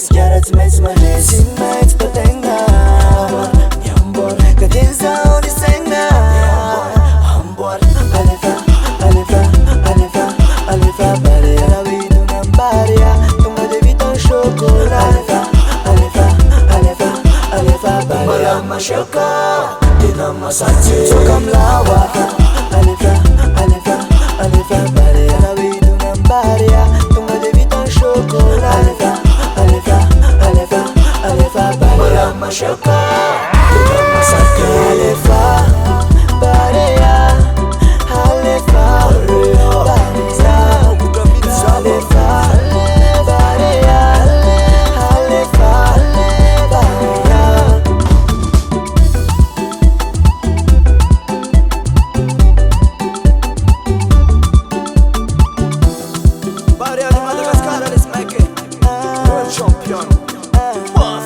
Sigara tsy maintsy manesy tsy maintsy tategna miamboara kadeza ony saigna amboara alefa bare rawiduna mbaria tonga de vitan chocolat alefa bare malama shaka dina masache soka mlawa alefa bare rawiduna mbaria tonga de vitan chocolat alefa bare malama shaka dina masache alefa barea alefa Champion, boss.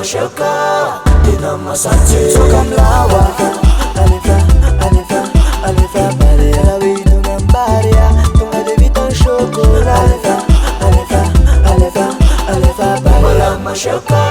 Shaka dina masache soka mlawa alefa bare rawiduna mbaria tonga de vitan chocolat alefa bare malama shaka